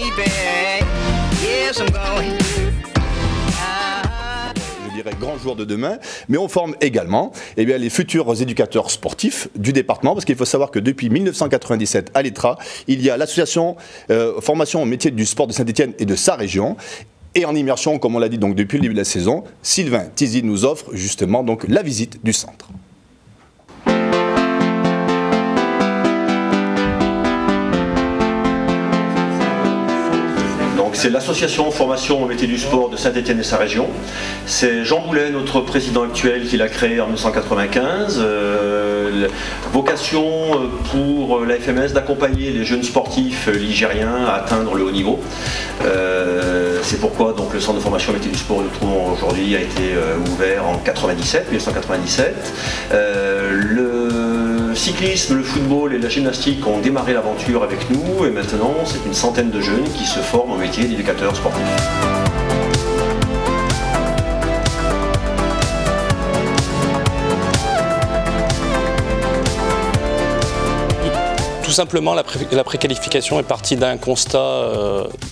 Je dirais grand jour de demain, mais on forme également les futurs éducateurs sportifs du département, parce qu'il faut savoir que depuis 1997 à l'ETRA, il y a l'association formation au métier du sport de Saint-Étienne et de sa région. Et en immersion, comme on l'a dit donc depuis le début de la saison, Sylvain Tizi nous offre justement donc la visite du centre. C'est l'association formation au métier du sport de Saint-Étienne et sa région. C'est Jean Boulet, notre président actuel, qui l'a créé en 1995. Vocation pour la FMS d'accompagner les jeunes sportifs ligériens à atteindre le haut niveau. C'est pourquoi donc, le centre de formation au métier du sport que nous trouvons aujourd'hui a été ouvert en 1997. Le cyclisme, le football et la gymnastique ont démarré l'aventure avec nous et maintenant c'est une centaine de jeunes qui se forment au métier d'éducateur sportif. Tout simplement, la préqualification est partie d'un constat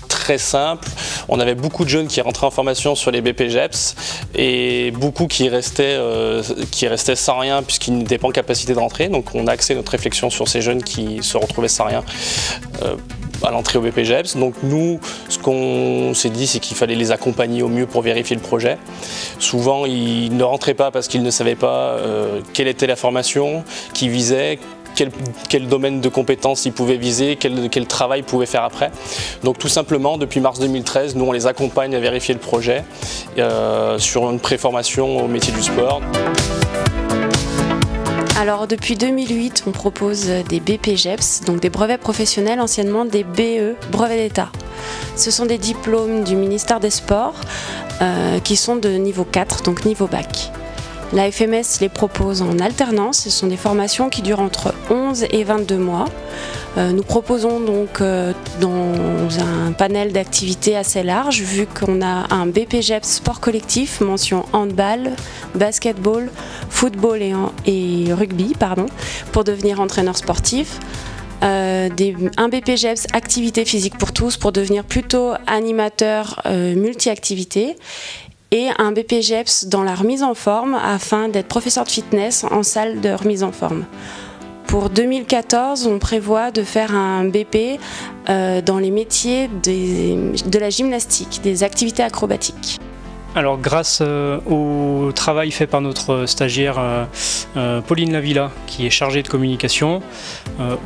très simple. On avait beaucoup de jeunes qui rentraient en formation sur les BPGEPS et beaucoup qui restaient sans rien puisqu'ils n'étaient pas en capacité de rentrer. Donc on a axé notre réflexion sur ces jeunes qui se retrouvaient sans rien à l'entrée au BPGEPS. Donc nous, ce qu'on s'est dit, c'est qu'il fallait les accompagner au mieux pour vérifier le projet. Souvent, ils ne rentraient pas parce qu'ils ne savaient pas quelle était la formation qu'ils visaient, quel domaine de compétences ils pouvaient viser, quel travail ils pouvaient faire après. Donc tout simplement, depuis mars 2013, nous on les accompagne à vérifier le projet sur une préformation au métier du sport. Alors depuis 2008, on propose des BPGEPS, donc des brevets professionnels, anciennement des BE, brevets d'État. Ce sont des diplômes du ministère des Sports qui sont de niveau 4, donc niveau bac. La FMS les propose en alternance, ce sont des formations qui durent entre 11 et 22 mois. Nous proposons donc dans un panel d'activités assez large, vu qu'on a un BPGEPS sport collectif, mention handball, basketball, football et rugby, pour devenir entraîneur sportif. Un BPGEPS activité physique pour tous pour devenir plutôt animateur multi-activité. Et un BPGEPS dans la remise en forme afin d'être professeur de fitness en salle de remise en forme. Pour 2014, on prévoit de faire un BP dans les métiers de la gymnastique, des activités acrobatiques. Alors grâce au travail fait par notre stagiaire Pauline Lavilla, qui est chargée de communication,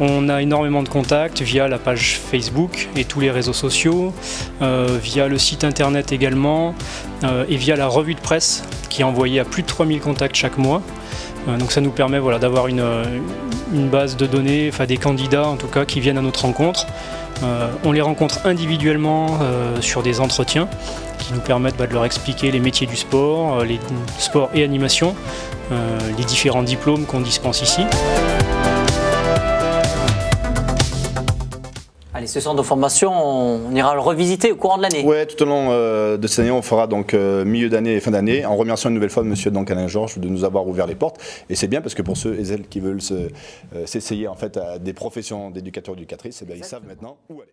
on a énormément de contacts via la page Facebook et tous les réseaux sociaux, via le site internet également, et via la revue de presse qui est envoyée à plus de 3000 contacts chaque mois. Donc ça nous permet d'avoir une base de données, enfin des candidats en tout cas qui viennent à notre rencontre. On les rencontre individuellement sur des entretiens qui nous permettent de leur expliquer les métiers du sport, les sports et animation, les différents diplômes qu'on dispense ici. Allez, ce centre de formation, on ira le revisiter au courant de l'année. Oui, tout au long de cette année, on fera donc milieu d'année et fin d'année, en remerciant une nouvelle fois M. Alain Georges de nous avoir ouvert les portes. Et c'est bien parce que pour ceux et celles qui veulent s'essayer en fait à des professions d'éducateurs et d'éducatrices, ils savent maintenant où aller.